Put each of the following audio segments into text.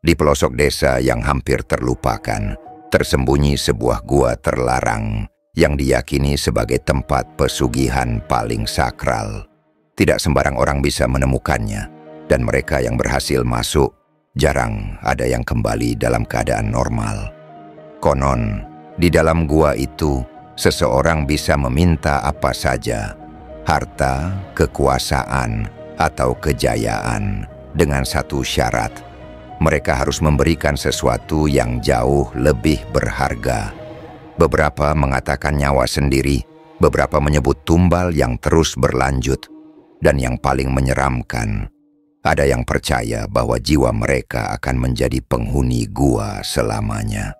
Di pelosok desa yang hampir terlupakan, tersembunyi sebuah gua terlarang yang diyakini sebagai tempat pesugihan paling sakral. Tidak sembarang orang bisa menemukannya, dan mereka yang berhasil masuk, jarang ada yang kembali dalam keadaan normal. Konon, di dalam gua itu, seseorang bisa meminta apa saja, harta, kekuasaan, atau kejayaan, dengan satu syarat. Mereka harus memberikan sesuatu yang jauh lebih berharga. Beberapa mengatakan nyawa sendiri, beberapa menyebut tumbal yang terus berlanjut, dan yang paling menyeramkan, ada yang percaya bahwa jiwa mereka akan menjadi penghuni gua selamanya.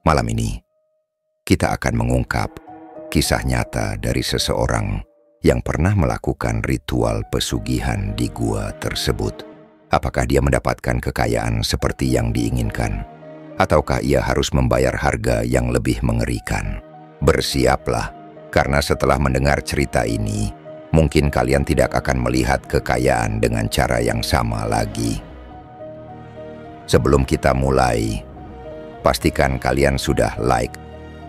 Malam ini, kita akan mengungkap kisah nyata dari seseorang yang pernah melakukan ritual pesugihan di gua tersebut. Apakah dia mendapatkan kekayaan seperti yang diinginkan? Ataukah ia harus membayar harga yang lebih mengerikan? Bersiaplah, karena setelah mendengar cerita ini, mungkin kalian tidak akan melihat kekayaan dengan cara yang sama lagi. Sebelum kita mulai, pastikan kalian sudah like,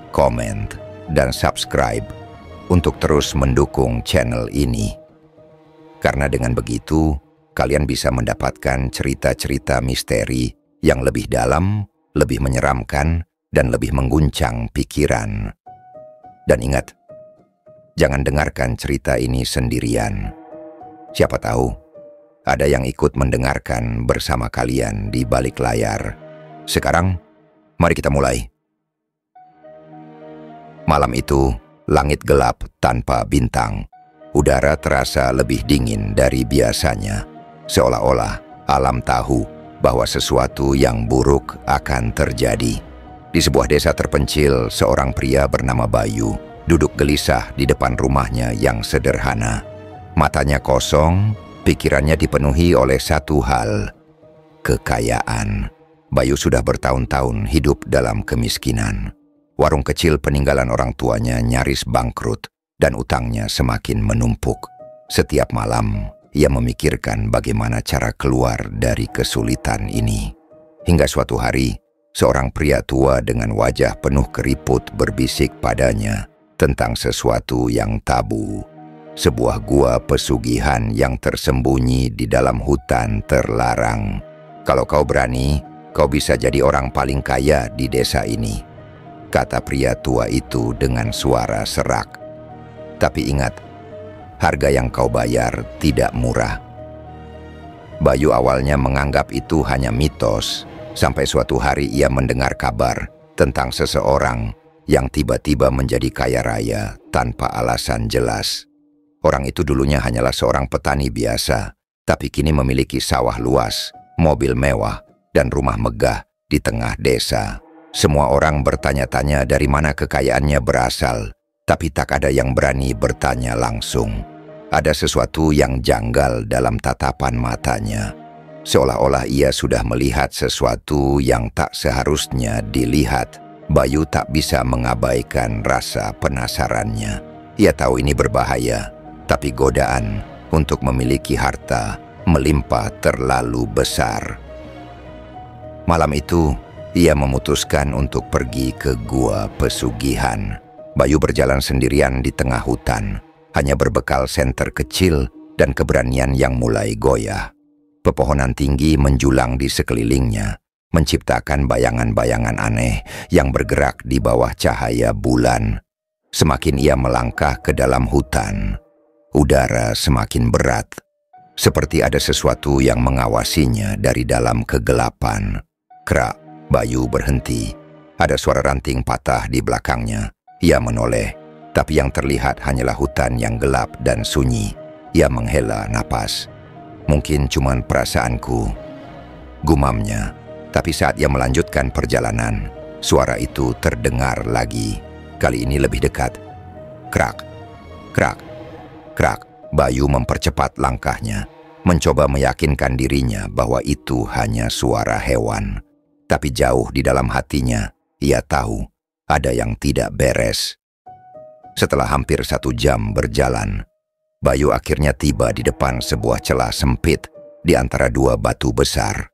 comment, dan subscribe untuk terus mendukung channel ini. Karena dengan begitu, kalian bisa mendapatkan cerita-cerita misteri yang lebih dalam, lebih menyeramkan, dan lebih mengguncang pikiran. Dan ingat, jangan dengarkan cerita ini sendirian. Siapa tahu, ada yang ikut mendengarkan bersama kalian di balik layar. Sekarang, mari kita mulai. Malam itu, langit gelap tanpa bintang. Udara terasa lebih dingin dari biasanya. Seolah-olah alam tahu bahwa sesuatu yang buruk akan terjadi. Di sebuah desa terpencil, seorang pria bernama Bayu duduk gelisah di depan rumahnya yang sederhana. Matanya kosong, pikirannya dipenuhi oleh satu hal: kekayaan. Bayu sudah bertahun-tahun hidup dalam kemiskinan. Warung kecil peninggalan orang tuanya nyaris bangkrut dan utangnya semakin menumpuk. Setiap malam, ia memikirkan bagaimana cara keluar dari kesulitan ini. Hingga suatu hari, seorang pria tua dengan wajah penuh keriput berbisik padanya tentang sesuatu yang tabu. Sebuah gua pesugihan yang tersembunyi di dalam hutan terlarang. Kalau kau berani, kau bisa jadi orang paling kaya di desa ini, kata pria tua itu dengan suara serak. Tapi ingat, harga yang kau bayar tidak murah. Bayu awalnya menganggap itu hanya mitos, sampai suatu hari ia mendengar kabar tentang seseorang yang tiba-tiba menjadi kaya raya tanpa alasan jelas. Orang itu dulunya hanyalah seorang petani biasa, tapi kini memiliki sawah luas, mobil mewah, dan rumah megah di tengah desa. Semua orang bertanya-tanya dari mana kekayaannya berasal, tapi tak ada yang berani bertanya langsung. Ada sesuatu yang janggal dalam tatapan matanya. Seolah-olah ia sudah melihat sesuatu yang tak seharusnya dilihat. Bayu tak bisa mengabaikan rasa penasarannya. Ia tahu ini berbahaya, tapi godaan untuk memiliki harta melimpah terlalu besar. Malam itu, ia memutuskan untuk pergi ke gua pesugihan. Bayu berjalan sendirian di tengah hutan, hanya berbekal senter kecil dan keberanian yang mulai goyah. Pepohonan tinggi menjulang di sekelilingnya, menciptakan bayangan-bayangan aneh yang bergerak di bawah cahaya bulan. Semakin ia melangkah ke dalam hutan, udara semakin berat, seperti ada sesuatu yang mengawasinya dari dalam kegelapan. Krak, Bayu berhenti. Ada suara ranting patah di belakangnya. Ia menoleh, tapi yang terlihat hanyalah hutan yang gelap dan sunyi. Ia menghela napas. Mungkin cuma perasaanku, gumamnya. Tapi saat ia melanjutkan perjalanan, suara itu terdengar lagi. Kali ini lebih dekat. Krak, krak, krak. Bayu mempercepat langkahnya, mencoba meyakinkan dirinya bahwa itu hanya suara hewan. Tapi jauh di dalam hatinya, ia tahu ada yang tidak beres. Setelah hampir 1 jam berjalan, Bayu akhirnya tiba di depan sebuah celah sempit di antara 2 batu besar.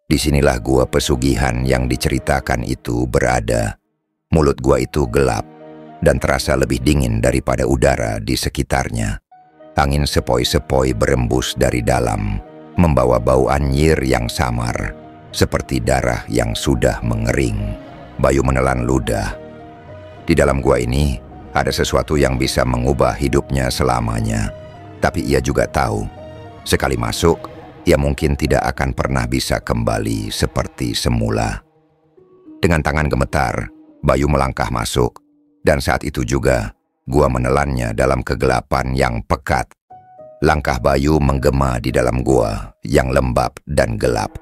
Disinilah gua pesugihan yang diceritakan itu berada. Mulut gua itu gelap dan terasa lebih dingin daripada udara di sekitarnya. Angin sepoi-sepoi berembus dari dalam, membawa bau anyir yang samar, seperti darah yang sudah mengering. Bayu menelan ludah. Di dalam gua ini ada sesuatu yang bisa mengubah hidupnya selamanya. Tapi ia juga tahu, sekali masuk, ia mungkin tidak akan pernah bisa kembali seperti semula. Dengan tangan gemetar, Bayu melangkah masuk, dan saat itu juga gua menelannya dalam kegelapan yang pekat. Langkah Bayu menggema di dalam gua yang lembab dan gelap.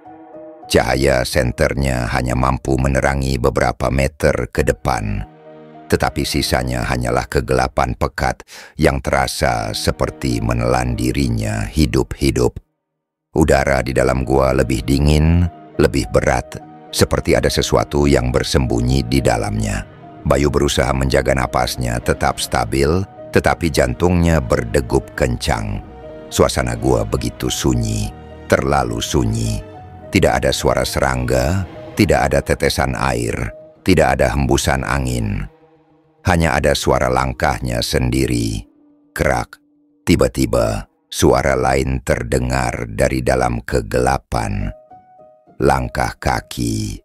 Cahaya senternya hanya mampu menerangi beberapa meter ke depan, tetapi sisanya hanyalah kegelapan pekat yang terasa seperti menelan dirinya hidup-hidup. Udara di dalam gua lebih dingin, lebih berat, seperti ada sesuatu yang bersembunyi di dalamnya. Bayu berusaha menjaga napasnya tetap stabil, tetapi jantungnya berdegup kencang. Suasana gua begitu sunyi, terlalu sunyi. Tidak ada suara serangga, tidak ada tetesan air, tidak ada hembusan angin. Hanya ada suara langkahnya sendiri. Kerak, tiba-tiba suara lain terdengar dari dalam kegelapan. Langkah kaki,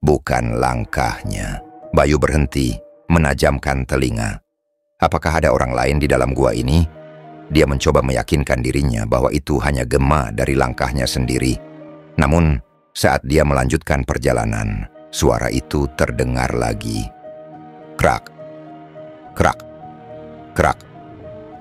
bukan langkahnya. Bayu berhenti, menajamkan telinga. Apakah ada orang lain di dalam gua ini? Dia mencoba meyakinkan dirinya bahwa itu hanya gema dari langkahnya sendiri. Namun, saat dia melanjutkan perjalanan, suara itu terdengar lagi. Krak, krak, krak.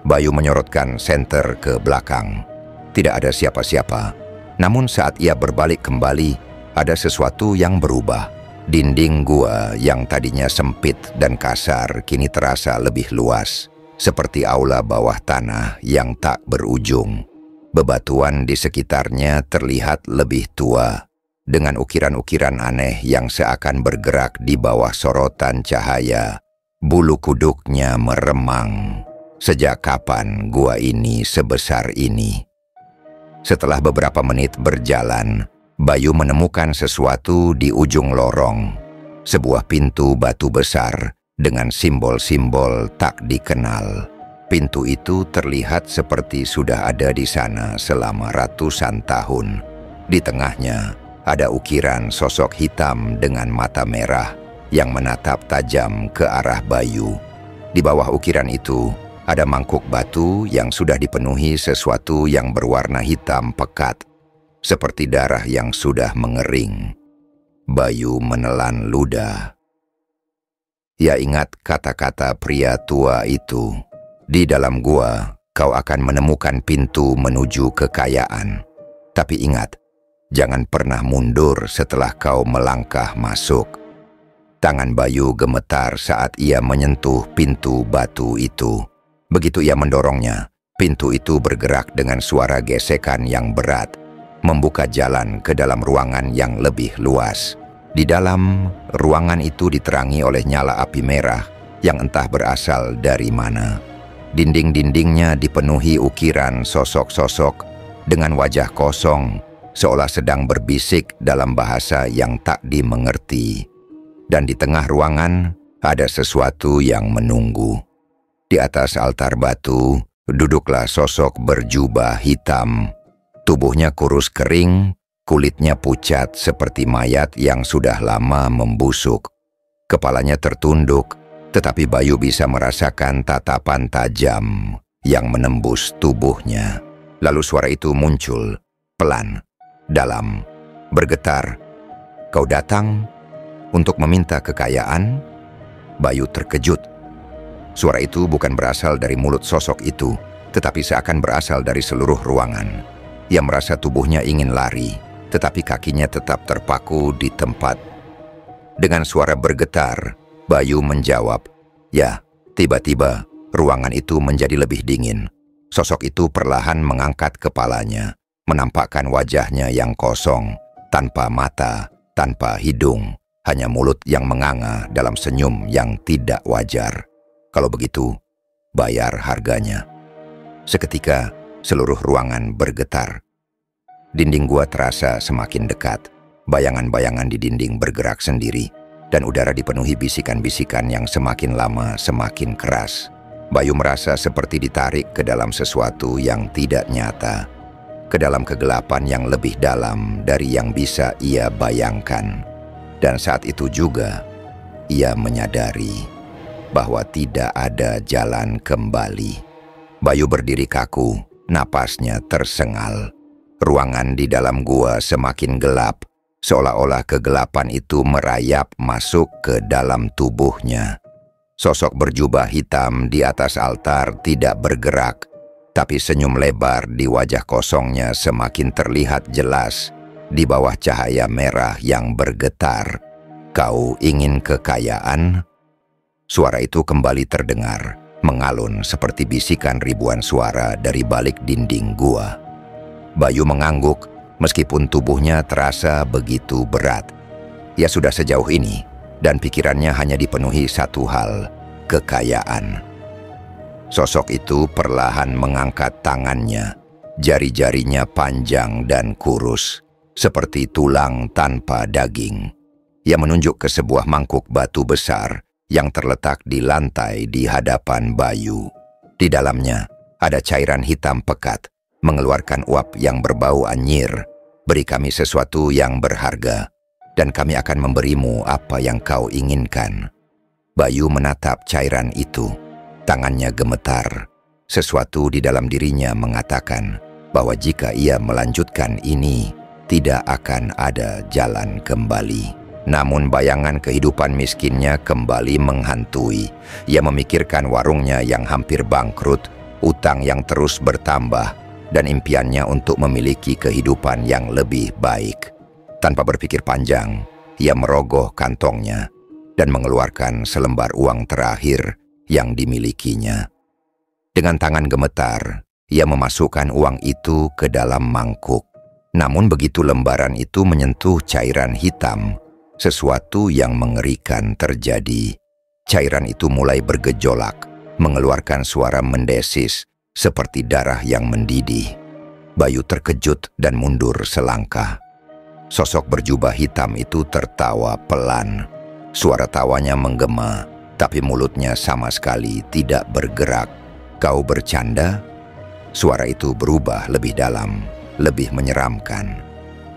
Bayu menyorotkan senter ke belakang. Tidak ada siapa-siapa. Namun saat ia berbalik kembali, ada sesuatu yang berubah. Dinding gua yang tadinya sempit dan kasar kini terasa lebih luas, seperti aula bawah tanah yang tak berujung. Bebatuan di sekitarnya terlihat lebih tua, dengan ukiran-ukiran aneh yang seakan bergerak di bawah sorotan cahaya. Bulu kuduknya meremang. Sejak kapan gua ini sebesar ini? Setelah beberapa menit berjalan, Bayu menemukan sesuatu di ujung lorong. Sebuah pintu batu besar dengan simbol-simbol tak dikenal. Pintu itu terlihat seperti sudah ada di sana selama ratusan tahun. Di tengahnya ada ukiran sosok hitam dengan mata merah yang menatap tajam ke arah Bayu. Di bawah ukiran itu ada mangkuk batu yang sudah dipenuhi sesuatu yang berwarna hitam pekat, seperti darah yang sudah mengering. Bayu menelan ludah. Ia ingat kata-kata pria tua itu. Di dalam gua, kau akan menemukan pintu menuju kekayaan. Tapi ingat, jangan pernah mundur setelah kau melangkah masuk. Tangan Bayu gemetar saat ia menyentuh pintu batu itu. Begitu ia mendorongnya, pintu itu bergerak dengan suara gesekan yang berat, membuka jalan ke dalam ruangan yang lebih luas. Di dalam ruangan itu diterangi oleh nyala api merah yang entah berasal dari mana. Dinding-dindingnya dipenuhi ukiran sosok-sosok dengan wajah kosong, seolah sedang berbisik dalam bahasa yang tak dimengerti. Dan di tengah ruangan ada sesuatu yang menunggu. Di atas altar batu duduklah sosok berjubah hitam. Tubuhnya kurus kering, kulitnya pucat seperti mayat yang sudah lama membusuk. Kepalanya tertunduk, tetapi Bayu bisa merasakan tatapan tajam yang menembus tubuhnya. Lalu suara itu muncul, pelan, dalam, bergetar. Kau datang untuk meminta kekayaan? Bayu terkejut. Suara itu bukan berasal dari mulut sosok itu, tetapi seakan berasal dari seluruh ruangan. Ia merasa tubuhnya ingin lari, tetapi kakinya tetap terpaku di tempat. Dengan suara bergetar, Bayu menjawab, "Ya." Tiba-tiba, ruangan itu menjadi lebih dingin. Sosok itu perlahan mengangkat kepalanya, menampakkan wajahnya yang kosong, tanpa mata, tanpa hidung, hanya mulut yang menganga dalam senyum yang tidak wajar. Kalau begitu, bayar harganya. Seketika, seluruh ruangan bergetar. Dinding gua terasa semakin dekat. Bayangan-bayangan di dinding bergerak sendiri, dan udara dipenuhi bisikan-bisikan yang semakin lama semakin keras. Bayu merasa seperti ditarik ke dalam sesuatu yang tidak nyata, ke dalam kegelapan yang lebih dalam dari yang bisa ia bayangkan. Dan saat itu juga, ia menyadari bahwa tidak ada jalan kembali. Bayu berdiri kaku, napasnya tersengal. Ruangan di dalam gua semakin gelap, seolah-olah kegelapan itu merayap masuk ke dalam tubuhnya. Sosok berjubah hitam di atas altar tidak bergerak, tapi senyum lebar di wajah kosongnya semakin terlihat jelas di bawah cahaya merah yang bergetar. "Kau ingin kekayaan?" Suara itu kembali terdengar, mengalun seperti bisikan ribuan suara dari balik dinding gua. Bayu mengangguk, meskipun tubuhnya terasa begitu berat. Ia sudah sejauh ini, dan pikirannya hanya dipenuhi satu hal, kekayaan. Sosok itu perlahan mengangkat tangannya, jari-jarinya panjang dan kurus, seperti tulang tanpa daging. Ia menunjuk ke sebuah mangkuk batu besar yang terletak di lantai di hadapan Bayu. Di dalamnya ada cairan hitam pekat, mengeluarkan uap yang berbau anyir. "Beri kami sesuatu yang berharga, dan kami akan memberimu apa yang kau inginkan." Bayu menatap cairan itu. Tangannya gemetar. Sesuatu di dalam dirinya mengatakan bahwa jika ia melanjutkan ini, tidak akan ada jalan kembali. Namun bayangan kehidupan miskinnya kembali menghantui. Ia memikirkan warungnya yang hampir bangkrut, utang yang terus bertambah, dan impiannya untuk memiliki kehidupan yang lebih baik. Tanpa berpikir panjang, ia merogoh kantongnya dan mengeluarkan selembar uang terakhir yang dimilikinya. Dengan tangan gemetar, ia memasukkan uang itu ke dalam mangkuk. Namun begitu lembaran itu menyentuh cairan hitam, sesuatu yang mengerikan terjadi. Cairan itu mulai bergejolak, mengeluarkan suara mendesis, seperti darah yang mendidih. Bayu terkejut dan mundur selangkah. Sosok berjubah hitam itu tertawa pelan. Suara tawanya menggema, tapi mulutnya sama sekali tidak bergerak. "Kau bercanda?" Suara itu berubah lebih dalam, lebih menyeramkan.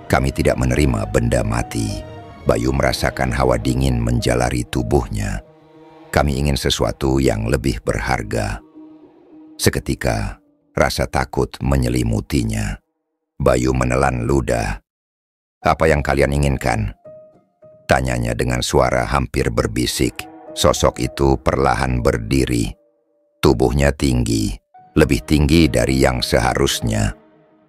"Kami tidak menerima benda mati." Bayu merasakan hawa dingin menjalari tubuhnya. "Kami ingin sesuatu yang lebih berharga." Seketika, rasa takut menyelimutinya. Bayu menelan ludah. "Apa yang kalian inginkan?" tanyanya dengan suara hampir berbisik. Sosok itu perlahan berdiri. Tubuhnya tinggi, lebih tinggi dari yang seharusnya.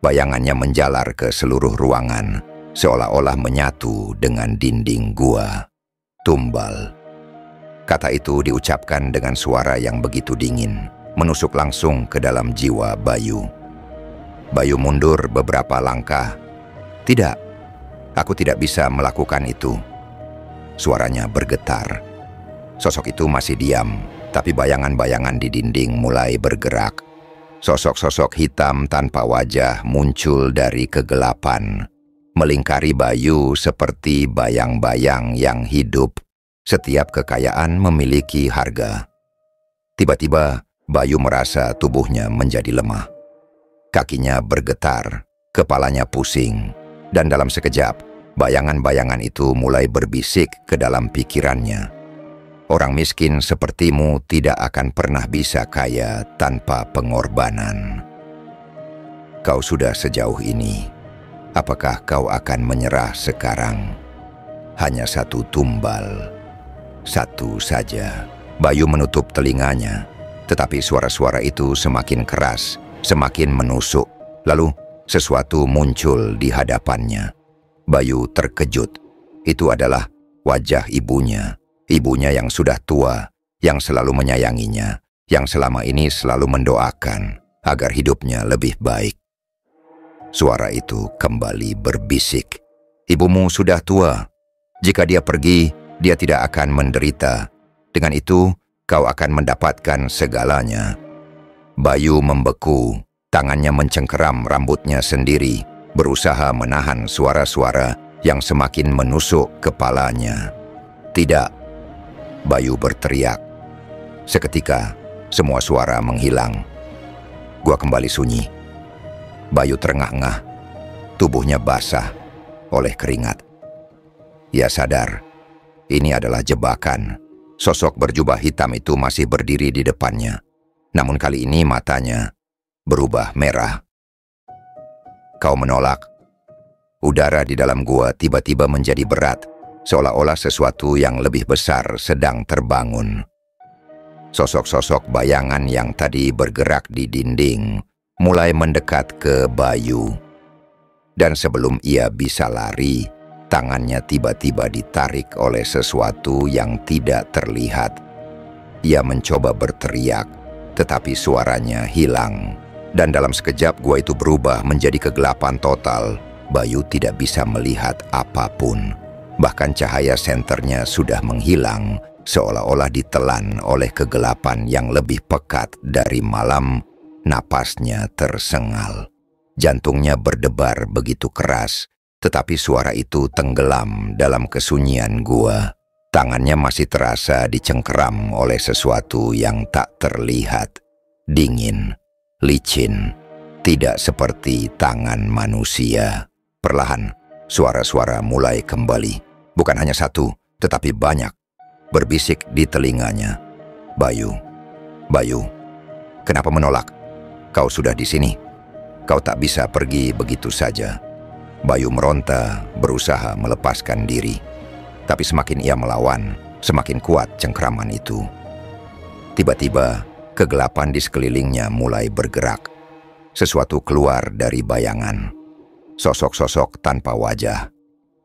Bayangannya menjalar ke seluruh ruangan, seolah-olah menyatu dengan dinding gua. "Tumbal." Kata itu diucapkan dengan suara yang begitu dingin, menusuk langsung ke dalam jiwa Bayu. Bayu mundur beberapa langkah. "Tidak, aku tidak bisa melakukan itu." Suaranya bergetar. Sosok itu masih diam, tapi bayangan-bayangan di dinding mulai bergerak. Sosok-sosok hitam tanpa wajah muncul dari kegelapan, melingkari Bayu seperti bayang-bayang yang hidup. Setiap kekayaan memiliki harga. Tiba-tiba, Bayu merasa tubuhnya menjadi lemah. Kakinya bergetar, kepalanya pusing, dan dalam sekejap, bayangan-bayangan itu mulai berbisik ke dalam pikirannya. "Orang miskin sepertimu tidak akan pernah bisa kaya tanpa pengorbanan. Kau sudah sejauh ini, apakah kau akan menyerah sekarang? Hanya satu tumbal, satu saja." Bayu menutup telinganya. Tetapi suara-suara itu semakin keras, semakin menusuk. Lalu sesuatu muncul di hadapannya. Bayu terkejut. Itu adalah wajah ibunya. Ibunya yang sudah tua, yang selalu menyayanginya, yang selama ini selalu mendoakan agar hidupnya lebih baik. Suara itu kembali berbisik. "Ibumu sudah tua. Jika dia pergi, dia tidak akan menderita. Dengan itu, kau akan mendapatkan segalanya." Bayu membeku, tangannya mencengkeram rambutnya sendiri. berusaha menahan suara-suara yang semakin menusuk kepalanya. "Tidak!" Bayu berteriak. Seketika, semua suara menghilang. Gua kembali sunyi. Bayu terengah-engah, tubuhnya basah oleh keringat. Ia sadar, ini adalah jebakan. Sosok berjubah hitam itu masih berdiri di depannya. Namun kali ini matanya berubah merah. "Kau menolak." Udara di dalam gua tiba-tiba menjadi berat, seolah-olah sesuatu yang lebih besar sedang terbangun. Sosok-sosok bayangan yang tadi bergerak di dinding mulai mendekat ke Bayu. Dan sebelum ia bisa lari, tangannya tiba-tiba ditarik oleh sesuatu yang tidak terlihat. Ia mencoba berteriak, tetapi suaranya hilang. Dan dalam sekejap gua itu berubah menjadi kegelapan total. Bayu tidak bisa melihat apapun. Bahkan cahaya senternya sudah menghilang, seolah-olah ditelan oleh kegelapan yang lebih pekat dari malam. Napasnya tersengal. Jantungnya berdebar begitu keras, tetapi suara itu tenggelam dalam kesunyian gua. Tangannya masih terasa dicengkeram oleh sesuatu yang tak terlihat. Dingin, licin, tidak seperti tangan manusia. Perlahan, suara-suara mulai kembali. Bukan hanya satu, tetapi banyak. Berbisik di telinganya. "Bayu, Bayu, kenapa menolak? Kau sudah di sini. Kau tak bisa pergi begitu saja." Bayu meronta, berusaha melepaskan diri. Tapi semakin ia melawan, semakin kuat cengkeraman itu. Tiba-tiba, kegelapan di sekelilingnya mulai bergerak. Sesuatu keluar dari bayangan. Sosok-sosok tanpa wajah,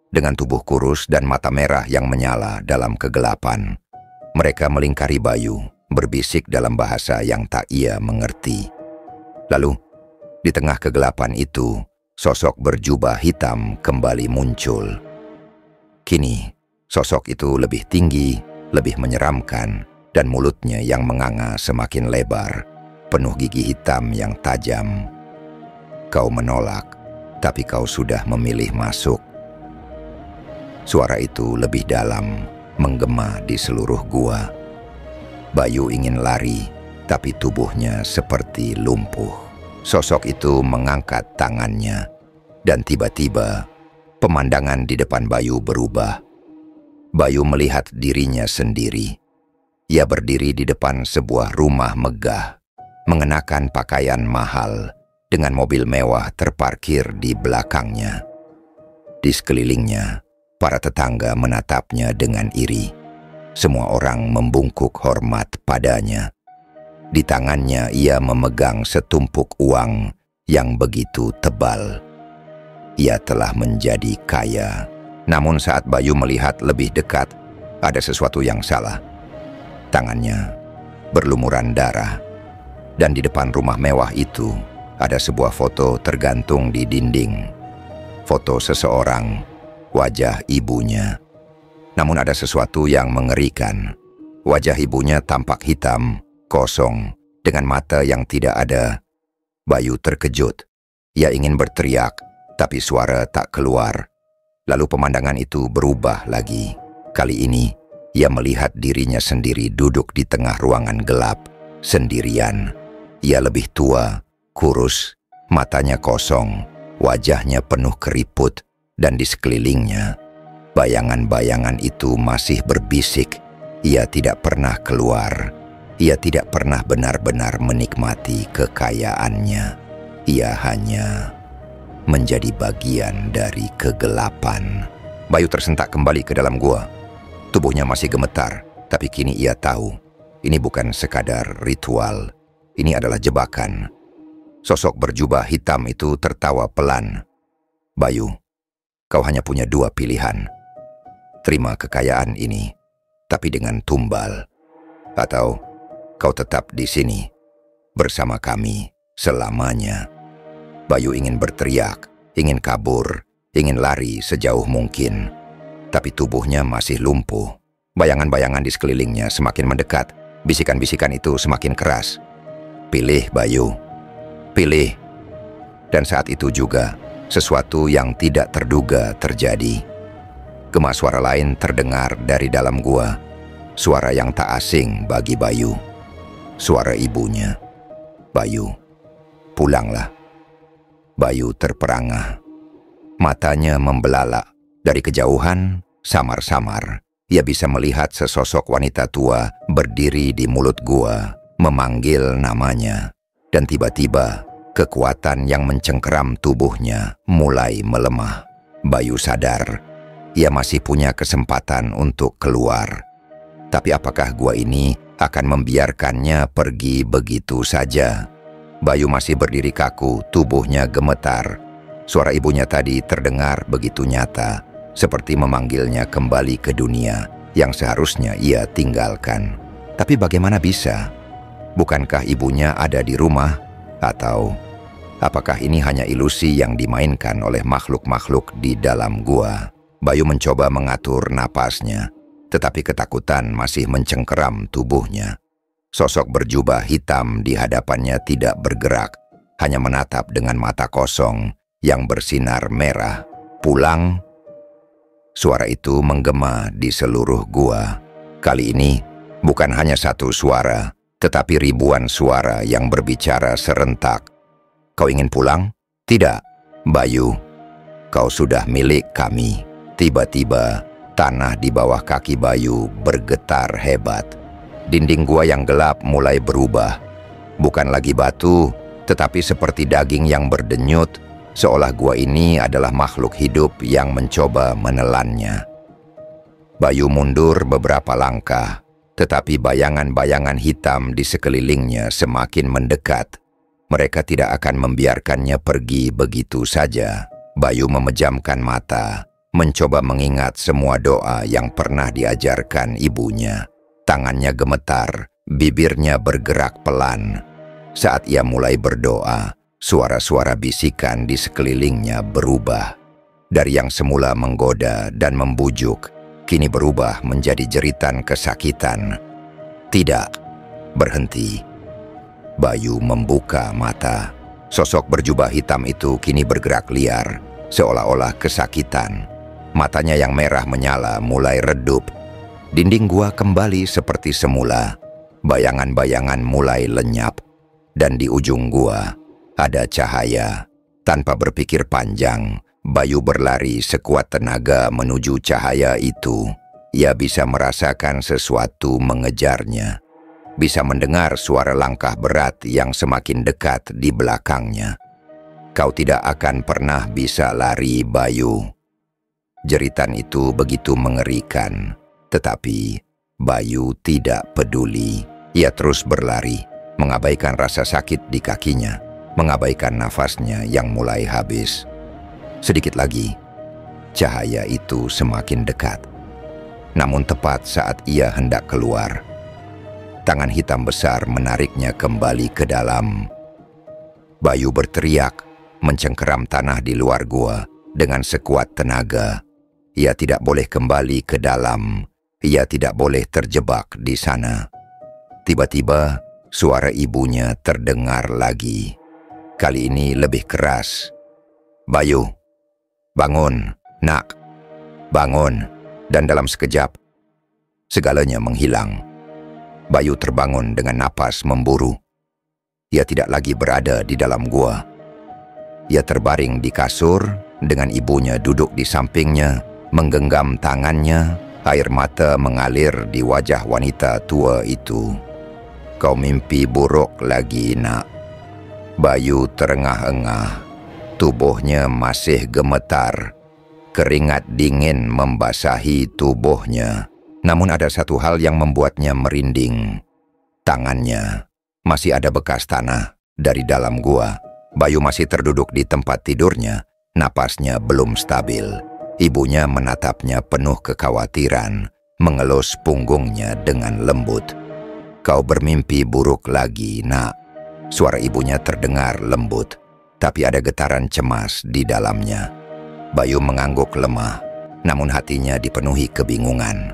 dengan tubuh kurus dan mata merah yang menyala dalam kegelapan. Mereka melingkari Bayu, berbisik dalam bahasa yang tak ia mengerti. Lalu, di tengah kegelapan itu, sosok berjubah hitam kembali muncul. Kini, sosok itu lebih tinggi, lebih menyeramkan, dan mulutnya yang menganga semakin lebar, penuh gigi hitam yang tajam. "Kau menolak, tapi kau sudah memilih masuk." Suara itu lebih dalam, menggema di seluruh gua. Bayu ingin lari, tapi tubuhnya seperti lumpuh. Sosok itu mengangkat tangannya, dan tiba-tiba pemandangan di depan Bayu berubah. Bayu melihat dirinya sendiri. Ia berdiri di depan sebuah rumah megah, mengenakan pakaian mahal, dengan mobil mewah terparkir di belakangnya. Di sekelilingnya, para tetangga menatapnya dengan iri. Semua orang membungkuk hormat padanya. Di tangannya ia memegang setumpuk uang yang begitu tebal. Ia telah menjadi kaya. Namun saat Bayu melihat lebih dekat, ada sesuatu yang salah. Tangannya berlumuran darah. Dan di depan rumah mewah itu, ada sebuah foto tergantung di dinding. Foto seseorang, wajah ibunya. Namun ada sesuatu yang mengerikan. Wajah ibunya tampak hitam, kosong, dengan mata yang tidak ada. Bayu terkejut. Ia ingin berteriak, tapi suara tak keluar. Lalu pemandangan itu berubah lagi. Kali ini, ia melihat dirinya sendiri duduk di tengah ruangan gelap, sendirian. Ia lebih tua, kurus, matanya kosong, wajahnya penuh keriput, dan di sekelilingnya, bayangan-bayangan itu masih berbisik. Ia tidak pernah keluar. Ia tidak pernah benar-benar menikmati kekayaannya. Ia hanya menjadi bagian dari kegelapan. Bayu tersentak kembali ke dalam gua. Tubuhnya masih gemetar, tapi kini ia tahu, ini bukan sekadar ritual. Ini adalah jebakan. Sosok berjubah hitam itu tertawa pelan. "Bayu, kau hanya punya dua pilihan. Terima kekayaan ini, tapi dengan tumbal. Atau kau tetap di sini, bersama kami selamanya." Bayu ingin berteriak, ingin kabur, ingin lari sejauh mungkin. Tapi tubuhnya masih lumpuh. Bayangan-bayangan di sekelilingnya semakin mendekat. Bisikan-bisikan itu semakin keras. "Pilih, Bayu. Pilih." Dan saat itu juga, Sesuatu yang tidak terduga terjadi. Gema suara lain terdengar dari dalam gua. Suara yang tak asing bagi Bayu. Suara ibunya. "Bayu, pulanglah." Bayu terperangah. Matanya membelalak. Dari kejauhan, samar-samar, ia bisa melihat sesosok wanita tua berdiri di mulut gua, memanggil namanya. Dan tiba-tiba, kekuatan yang mencengkeram tubuhnya mulai melemah. Bayu sadar, ia masih punya kesempatan untuk keluar. Tapi apakah gua ini akan membiarkannya pergi begitu saja? Bayu masih berdiri kaku, tubuhnya gemetar. Suara ibunya tadi terdengar begitu nyata, seperti memanggilnya kembali ke dunia yang seharusnya ia tinggalkan. Tapi bagaimana bisa? Bukankah ibunya ada di rumah? Atau apakah ini hanya ilusi yang dimainkan oleh makhluk-makhluk di dalam gua? Bayu mencoba mengatur napasnya, tetapi ketakutan masih mencengkeram tubuhnya. Sosok berjubah hitam di hadapannya tidak bergerak, hanya menatap dengan mata kosong yang bersinar merah. "Pulang?" Suara itu menggema di seluruh gua. Kali ini bukan hanya satu suara, tetapi ribuan suara yang berbicara serentak. "Kau ingin pulang?" "Tidak, Bayu. Kau sudah milik kami." Tiba-tiba, tanah di bawah kaki Bayu bergetar hebat. Dinding gua yang gelap mulai berubah. Bukan lagi batu, tetapi seperti daging yang berdenyut, seolah gua ini adalah makhluk hidup yang mencoba menelannya. Bayu mundur beberapa langkah, tetapi bayangan-bayangan hitam di sekelilingnya semakin mendekat. Mereka tidak akan membiarkannya pergi begitu saja. Bayu memejamkan mata, mencoba mengingat semua doa yang pernah diajarkan ibunya. Tangannya gemetar, bibirnya bergerak pelan. Saat ia mulai berdoa, suara-suara bisikan di sekelilingnya berubah. Dari yang semula menggoda dan membujuk, kini berubah menjadi jeritan kesakitan. "Tidak, berhenti." Bayu membuka mata. Sosok berjubah hitam itu kini bergerak liar, seolah-olah kesakitan. Matanya yang merah menyala mulai redup. Dinding gua kembali seperti semula. Bayangan-bayangan mulai lenyap. Dan di ujung gua ada cahaya. Tanpa berpikir panjang, Bayu berlari sekuat tenaga menuju cahaya itu. Ia bisa merasakan sesuatu mengejarnya. Bisa mendengar suara langkah berat yang semakin dekat di belakangnya. "Kau tidak akan pernah bisa lari, Bayu." Jeritan itu begitu mengerikan, tetapi Bayu tidak peduli. Ia terus berlari, mengabaikan rasa sakit di kakinya, mengabaikan nafasnya yang mulai habis. Sedikit lagi, cahaya itu semakin dekat. Namun tepat saat ia hendak keluar, tangan hitam besar menariknya kembali ke dalam. Bayu berteriak, mencengkeram tanah di luar gua dengan sekuat tenaga. Ia tidak boleh kembali ke dalam. Ia tidak boleh terjebak di sana. Tiba-tiba, suara ibunya terdengar lagi. Kali ini lebih keras. "Bayu, bangun, nak. Bangun." Dan dalam sekejap, segalanya menghilang. Bayu terbangun dengan napas memburu. Ia tidak lagi berada di dalam gua. Ia terbaring di kasur dengan ibunya duduk di sampingnya, menggenggam tangannya. Air mata mengalir di wajah wanita tua itu. "Kau mimpi buruk lagi, nak." Bayu terengah-engah. Tubuhnya masih gemetar. Keringat dingin membasahi tubuhnya. Namun ada satu hal yang membuatnya merinding. Tangannya masih ada bekas tanah dari dalam gua. Bayu masih terduduk di tempat tidurnya. Napasnya belum stabil. Ibunya menatapnya penuh kekhawatiran, mengelus punggungnya dengan lembut. "Kau bermimpi buruk lagi, nak." Suara ibunya terdengar lembut, tapi ada getaran cemas di dalamnya. Bayu mengangguk lemah, namun hatinya dipenuhi kebingungan.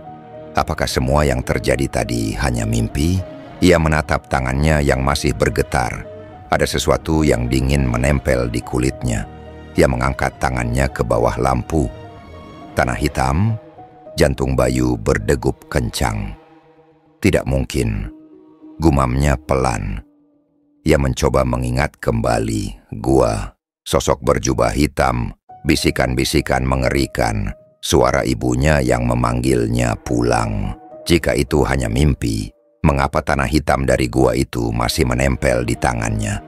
Apakah semua yang terjadi tadi hanya mimpi? Ia menatap tangannya yang masih bergetar. Ada sesuatu yang dingin menempel di kulitnya. Ia mengangkat tangannya ke bawah lampu. Tanah hitam, jantung Bayu berdegup kencang. Tidak mungkin, gumamnya pelan. Ia mencoba mengingat kembali gua, sosok berjubah hitam, bisikan-bisikan mengerikan, suara ibunya yang memanggilnya pulang. Jika itu hanya mimpi, mengapa tanah hitam dari gua itu masih menempel di tangannya?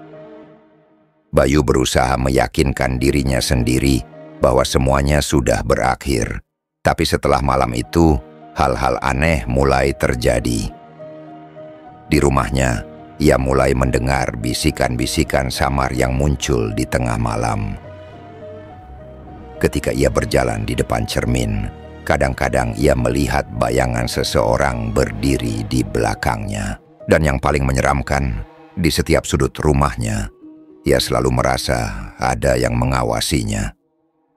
Bayu berusaha meyakinkan dirinya sendiri bahwa semuanya sudah berakhir. Tapi setelah malam itu, hal-hal aneh mulai terjadi. Di rumahnya, ia mulai mendengar bisikan-bisikan samar yang muncul di tengah malam. Ketika ia berjalan di depan cermin, kadang-kadang ia melihat bayangan seseorang berdiri di belakangnya. Dan yang paling menyeramkan, di setiap sudut rumahnya, ia selalu merasa ada yang mengawasinya.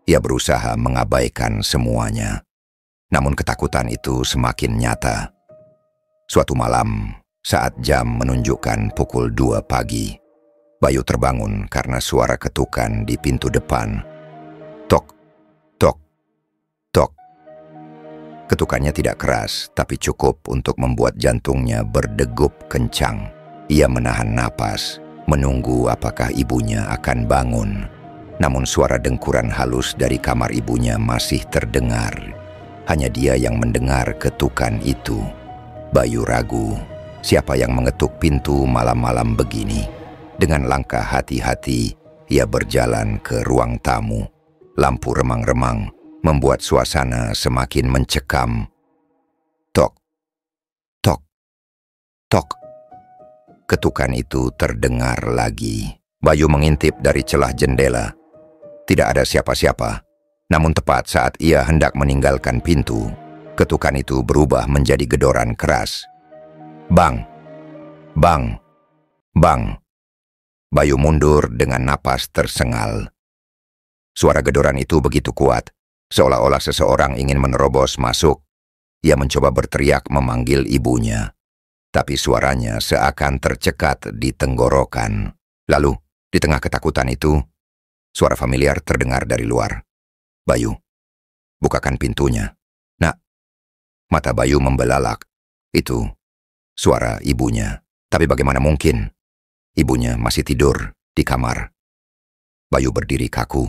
Ia berusaha mengabaikan semuanya. Namun ketakutan itu semakin nyata. Suatu malam, saat jam menunjukkan pukul 2 pagi, Bayu terbangun karena suara ketukan di pintu depan. Tok, tok, tok. Ketukannya tidak keras, tapi cukup untuk membuat jantungnya berdegup kencang. Ia menahan napas, menunggu apakah ibunya akan bangun. Namun suara dengkuran halus dari kamar ibunya masih terdengar. Hanya dia yang mendengar ketukan itu. Bayu ragu, siapa yang mengetuk pintu malam-malam begini? Dengan langkah hati-hati, ia berjalan ke ruang tamu. Lampu remang-remang membuat suasana semakin mencekam. Tok, tok, tok. Ketukan itu terdengar lagi. Bayu mengintip dari celah jendela. Tidak ada siapa-siapa. Namun tepat saat ia hendak meninggalkan pintu, ketukan itu berubah menjadi gedoran keras. Bang! Bang! Bang! Bayu mundur dengan napas tersengal. Suara gedoran itu begitu kuat, seolah-olah seseorang ingin menerobos masuk. Ia mencoba berteriak memanggil ibunya. Tapi suaranya seakan tercekat di tenggorokan. Lalu, di tengah ketakutan itu, suara familiar terdengar dari luar. Bayu, bukakan pintunya. Nak. Mata Bayu membelalak. Itu suara ibunya. Tapi bagaimana mungkin? Ibunya masih tidur di kamar. Bayu berdiri kaku.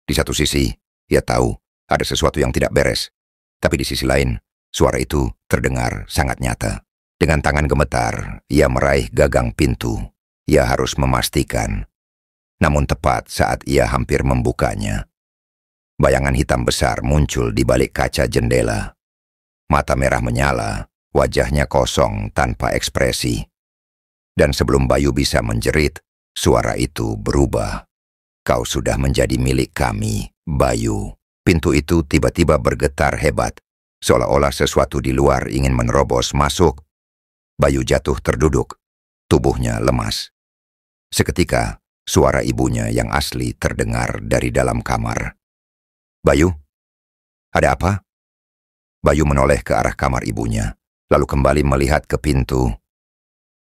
Di satu sisi, ia tahu ada sesuatu yang tidak beres. Tapi di sisi lain, suara itu terdengar sangat nyata. Dengan tangan gemetar, ia meraih gagang pintu. Ia harus memastikan. Namun tepat saat ia hampir membukanya, bayangan hitam besar muncul di balik kaca jendela. Mata merah menyala, wajahnya kosong tanpa ekspresi. Dan sebelum Bayu bisa menjerit, suara itu berubah. Kau sudah menjadi milik kami, Bayu. Pintu itu tiba-tiba bergetar hebat, seolah-olah sesuatu di luar ingin menerobos masuk. Bayu jatuh terduduk, tubuhnya lemas. Seketika, suara ibunya yang asli terdengar dari dalam kamar. Bayu, ada apa? Bayu menoleh ke arah kamar ibunya, lalu kembali melihat ke pintu.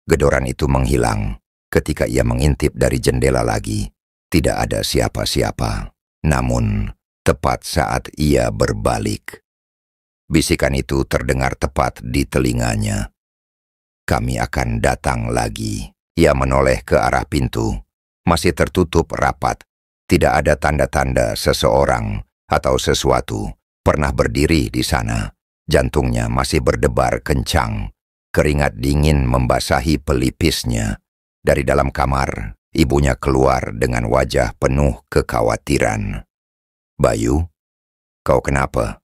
Gedoran itu menghilang. Ketika ia mengintip dari jendela lagi, tidak ada siapa-siapa. Namun, tepat saat ia berbalik, bisikan itu terdengar tepat di telinganya. Kami akan datang lagi. Ia menoleh ke arah pintu. Masih tertutup rapat. Tidak ada tanda-tanda seseorang atau sesuatu pernah berdiri di sana. Jantungnya masih berdebar kencang. Keringat dingin membasahi pelipisnya. Dari dalam kamar, ibunya keluar dengan wajah penuh kekhawatiran. Bayu, kau kenapa?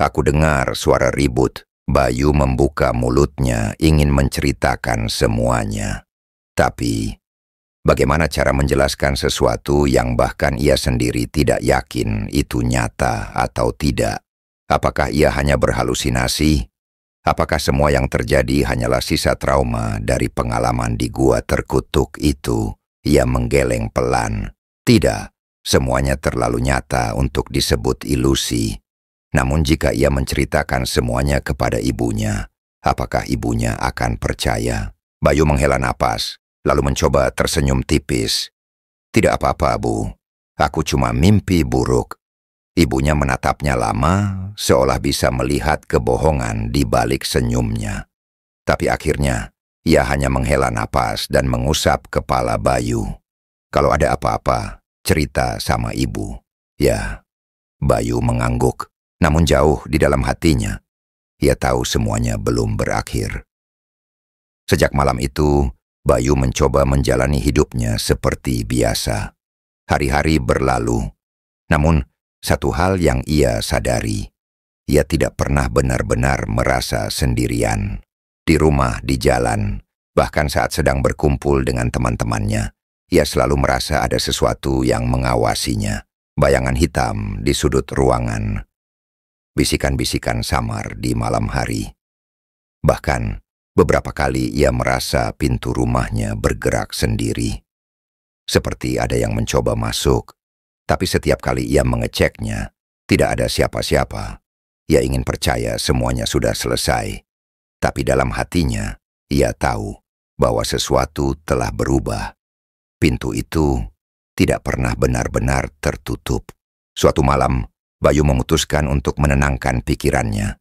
Aku dengar suara ribut. Bayu membuka mulutnya ingin menceritakan semuanya. Tapi, bagaimana cara menjelaskan sesuatu yang bahkan ia sendiri tidak yakin itu nyata atau tidak? Apakah ia hanya berhalusinasi? Apakah semua yang terjadi hanyalah sisa trauma dari pengalaman di gua terkutuk itu? Ia menggeleng pelan. Tidak, semuanya terlalu nyata untuk disebut ilusi. Namun jika ia menceritakan semuanya kepada ibunya, apakah ibunya akan percaya? Bayu menghela napas, lalu mencoba tersenyum tipis. Tidak apa-apa, Bu. Aku cuma mimpi buruk. Ibunya menatapnya lama, seolah bisa melihat kebohongan di balik senyumnya. Tapi akhirnya, ia hanya menghela napas dan mengusap kepala Bayu. Kalau ada apa-apa, cerita sama ibu. Ya, Bayu mengangguk, namun jauh di dalam hatinya. Ia tahu semuanya belum berakhir. Sejak malam itu, Bayu mencoba menjalani hidupnya seperti biasa. Hari-hari berlalu, namun satu hal yang ia sadari, ia tidak pernah benar-benar merasa sendirian. Di rumah, di jalan, bahkan saat sedang berkumpul dengan teman-temannya, ia selalu merasa ada sesuatu yang mengawasinya. Bayangan hitam di sudut ruangan. Bisikan-bisikan samar di malam hari. Bahkan, beberapa kali ia merasa pintu rumahnya bergerak sendiri. Seperti ada yang mencoba masuk, tapi setiap kali ia mengeceknya, tidak ada siapa-siapa. Ia ingin percaya semuanya sudah selesai. Tapi dalam hatinya, ia tahu bahwa sesuatu telah berubah. Pintu itu tidak pernah benar-benar tertutup. Suatu malam, Bayu memutuskan untuk menenangkan pikirannya.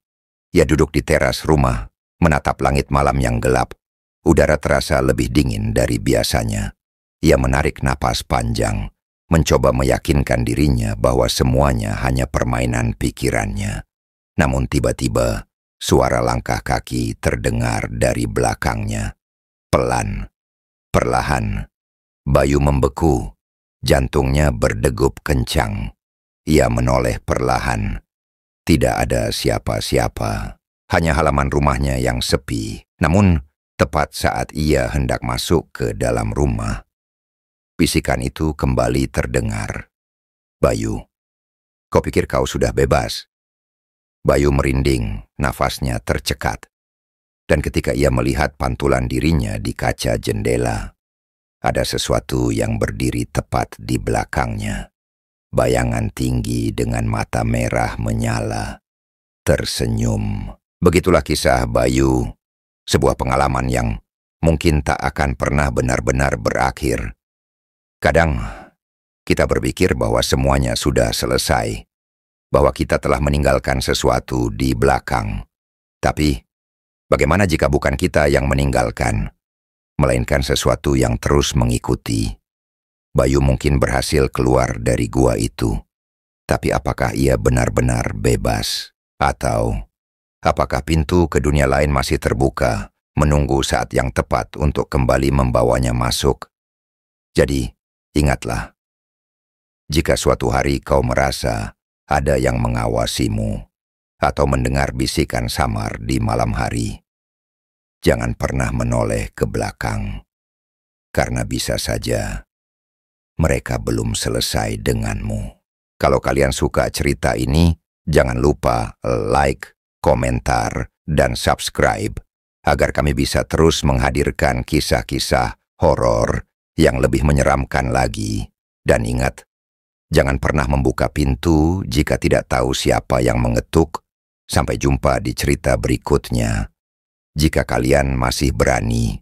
Ia duduk di teras rumah, menatap langit malam yang gelap. Udara terasa lebih dingin dari biasanya. Ia menarik napas panjang, mencoba meyakinkan dirinya bahwa semuanya hanya permainan pikirannya. Namun tiba-tiba, suara langkah kaki terdengar dari belakangnya. Pelan, perlahan, Bayu membeku. Jantungnya berdegup kencang. Ia menoleh perlahan. Tidak ada siapa-siapa, hanya halaman rumahnya yang sepi. Namun, tepat saat ia hendak masuk ke dalam rumah, bisikan itu kembali terdengar. "Bayu, kau pikir kau sudah bebas?" Bayu merinding, nafasnya tercekat. Dan ketika ia melihat pantulan dirinya di kaca jendela, ada sesuatu yang berdiri tepat di belakangnya. Bayangan tinggi dengan mata merah menyala, tersenyum. Begitulah kisah Bayu, sebuah pengalaman yang mungkin tak akan pernah benar-benar berakhir. Kadang, kita berpikir bahwa semuanya sudah selesai, bahwa kita telah meninggalkan sesuatu di belakang. Tapi, bagaimana jika bukan kita yang meninggalkan, melainkan sesuatu yang terus mengikuti? Bayu mungkin berhasil keluar dari gua itu, tapi apakah ia benar-benar bebas? Atau, apakah pintu ke dunia lain masih terbuka, menunggu saat yang tepat untuk kembali membawanya masuk? Jadi, ingatlah, jika suatu hari kau merasa ada yang mengawasimu atau mendengar bisikan samar di malam hari, jangan pernah menoleh ke belakang, karena bisa saja mereka belum selesai denganmu. Kalau kalian suka cerita ini, jangan lupa like, komentar, dan subscribe agar kami bisa terus menghadirkan kisah-kisah horor yang lebih menyeramkan lagi. Dan ingat, jangan pernah membuka pintu jika tidak tahu siapa yang mengetuk. Sampai jumpa di cerita berikutnya. Jika kalian masih berani,